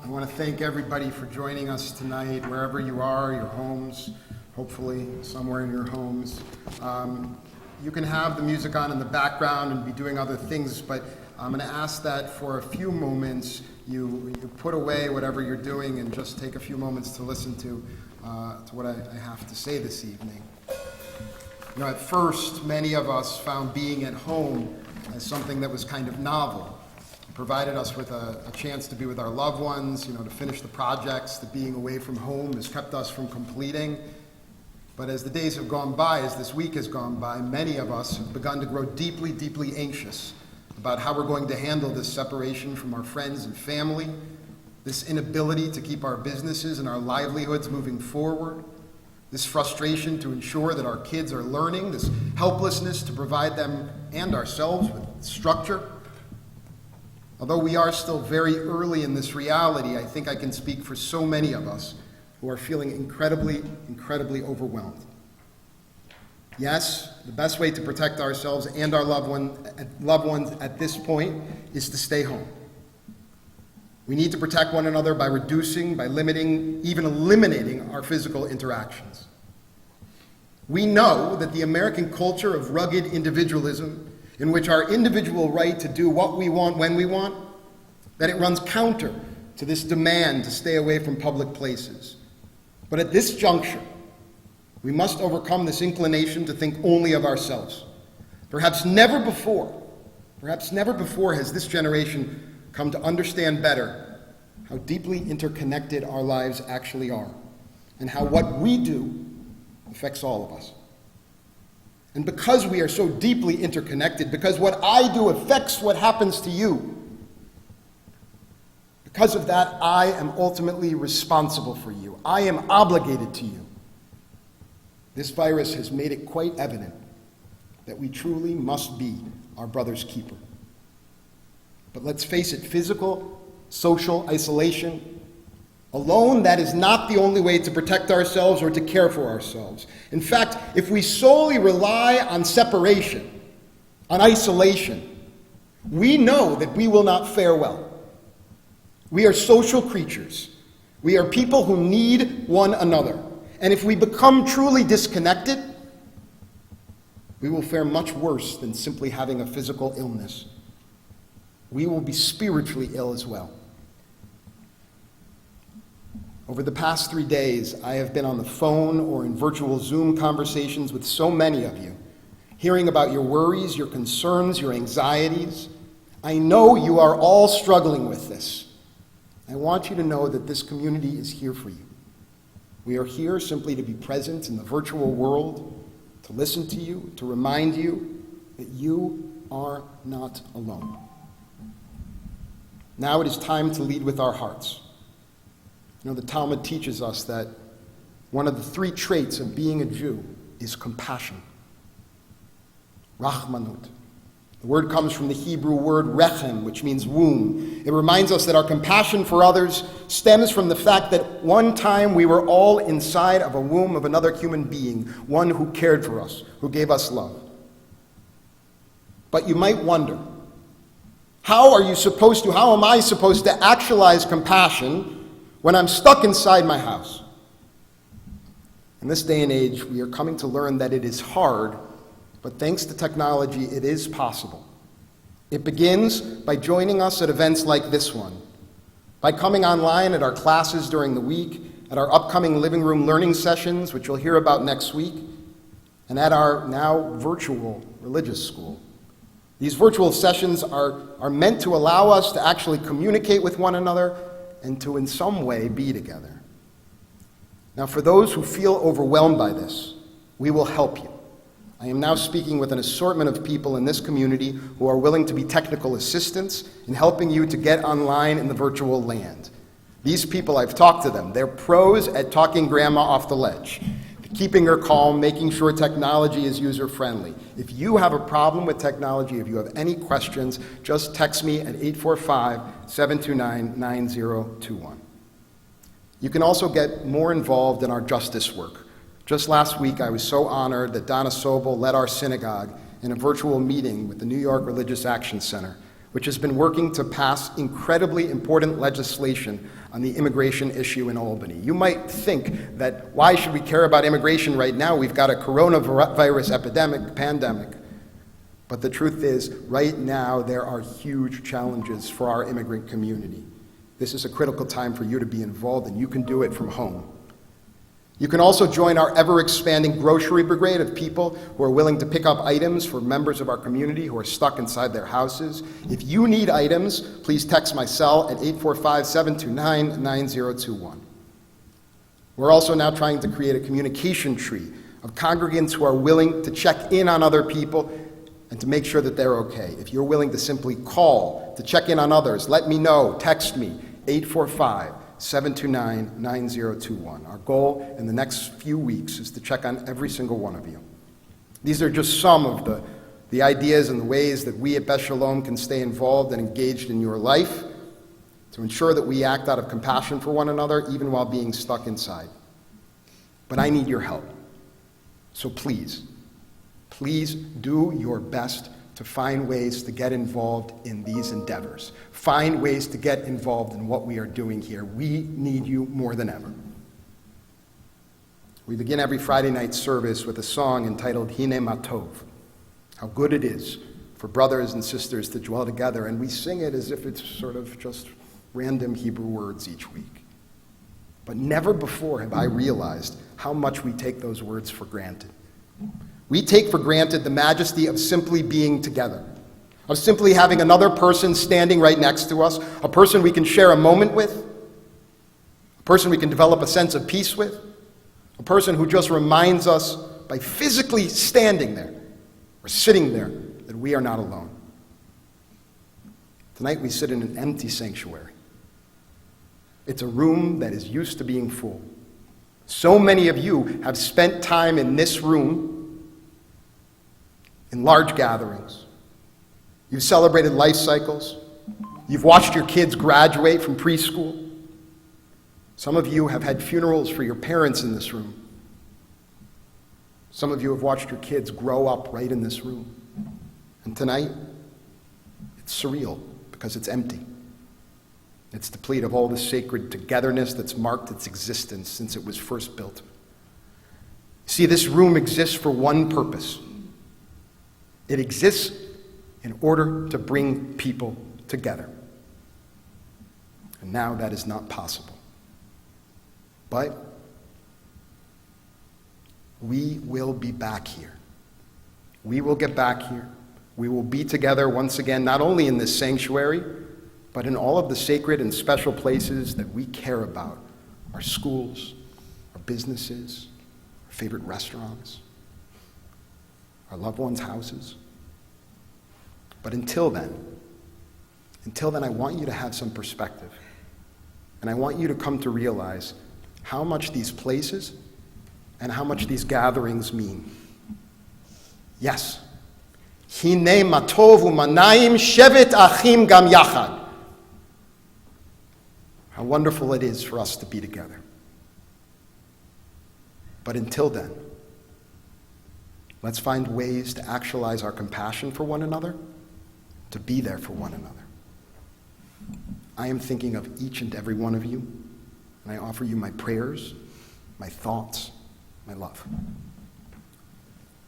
I want to thank everybody for joining us tonight, wherever you are, your homes, hopefully somewhere in your homes. You can have the music on in the background and be doing other things, but I'm going to ask that for a few moments you put away whatever you're doing and just take a few moments to listen to what I have to say this evening. You know, at first, many of us found being at home as something that was kind of novel. It provided us with a chance to be with our loved ones, to finish the projects that being away from home has kept us from completing. But as the days have gone by, as this week has gone by, many of us have begun to grow deeply, deeply anxious about how we're going to handle this separation from our friends and family, this inability to keep our businesses and our livelihoods moving forward, this frustration to ensure that our kids are learning, this helplessness to provide them and ourselves with structure. Although we are still very early in this reality, I think I can speak for so many of us who are feeling incredibly, incredibly overwhelmed. Yes, the best way to protect ourselves and our loved ones at this point is to stay home. We need to protect one another by reducing, by limiting, even eliminating our physical interactions. We know that the American culture of rugged individualism, in which our individual right to do what we want when we want, that it runs counter to this demand to stay away from public places. But at this juncture, we must overcome this inclination to think only of ourselves. Perhaps never before has this generation come to understand better how deeply interconnected our lives actually are, and how what we do affects all of us. And because we are so deeply interconnected, because what I do affects what happens to you, because of that, I am ultimately responsible for you. I am obligated to you. This virus has made it quite evident that we truly must be our brother's keeper. But let's face it, physical, social isolation alone, that is not the only way to protect ourselves or to care for ourselves. In fact, if we solely rely on separation, on isolation, we know that we will not fare well. We are social creatures. We are people who need one another. And if we become truly disconnected, we will fare much worse than simply having a physical illness. We will be spiritually ill as well. Over the past 3 days, I have been on the phone or in virtual Zoom conversations with so many of you, hearing about your worries, your concerns, your anxieties. I know you are all struggling with this. I want you to know that this community is here for you. We are here simply to be present in the virtual world, to listen to you, to remind you that you are not alone. Now it is time to lead with our hearts. The Talmud teaches us that one of the 3 traits of being a Jew is compassion. Rachmanut. The word comes from the Hebrew word rechem, which means womb. It reminds us that our compassion for others stems from the fact that one time we were all inside of a womb of another human being, one who cared for us, who gave us love. But you might wonder, how am I supposed to actualize compassion when I'm stuck inside my house? In this day and age, we are coming to learn that it is hard, but thanks to technology, it is possible. It begins by joining us at events like this one, by coming online at our classes during the week, at our upcoming living room learning sessions, which you'll hear about next week, and at our now virtual religious school. These virtual sessions are meant to allow us to actually communicate with one another and to in some way be together. Now, for those who feel overwhelmed by this, we will help you. I am now speaking with an assortment of people in this community who are willing to be technical assistants in helping you to get online in the virtual land. These people, I've talked to them. They're pros at talking grandma off the ledge, keeping her calm, making sure technology is user-friendly. If you have a problem with technology, if you have any questions, just text me at 845-729-9021. You can also get more involved in our justice work. Just last week, I was so honored that Donna Sobel led our synagogue in a virtual meeting with the New York Religious Action Center, which has been working to pass incredibly important legislation on the immigration issue in Albany. You might think that why should we care about immigration right now? We've got a coronavirus pandemic. But the truth is, right now, there are huge challenges for our immigrant community. This is a critical time for you to be involved, and you can do it from home. You can also join our ever-expanding grocery brigade of people who are willing to pick up items for members of our community who are stuck inside their houses. If you need items, please text my cell at 845-729-9021. We're also now trying to create a communication tree of congregants who are willing to check in on other people and to make sure that they're okay. If you're willing to simply call to check in on others, let me know, text me, 845-729-9021. Our goal in the next few weeks is to check on every single one of you. These are just some of the ideas and the ways that we at Beth Shalom can stay involved and engaged in your life to ensure that we act out of compassion for one another, even while being stuck inside. But I need your help. So please do your best to find ways to get involved in these endeavors. Find ways to get involved in what we are doing here. We need you more than ever. We begin every Friday night service with a song entitled Hine Matov, how good it is for brothers and sisters to dwell together, and we sing it as if it's sort of just random Hebrew words each week. But never before have I realized how much we take those words for granted. We take for granted the majesty of simply being together, of simply having another person standing right next to us, a person we can share a moment with, a person we can develop a sense of peace with, a person who just reminds us by physically standing there or sitting there that we are not alone. Tonight we sit in an empty sanctuary. It's a room that is used to being full. So many of you have spent time in this room in large gatherings. You've celebrated life cycles. You've watched your kids graduate from preschool. Some of you have had funerals for your parents in this room. Some of you have watched your kids grow up right in this room. And tonight, it's surreal because it's empty. It's depleted of all the sacred togetherness that's marked its existence since it was first built. See, this room exists for one purpose. It exists in order to bring people together. And now that is not possible. But we will be back here. We will get back here. We will be together once again, not only in this sanctuary, but in all of the sacred and special places that we care about. Our schools, our businesses, our favorite restaurants, our loved ones' houses. But until then, I want you to have some perspective. And I want you to come to realize how much these places and how much these gatherings mean. Yes. Hine matov u'manayim shevet achim gam yachad. How wonderful it is for us to be together. But until then, let's find ways to actualize our compassion for one another, to be there for one another. I am thinking of each and every one of you, and I offer you my prayers, my thoughts, my love.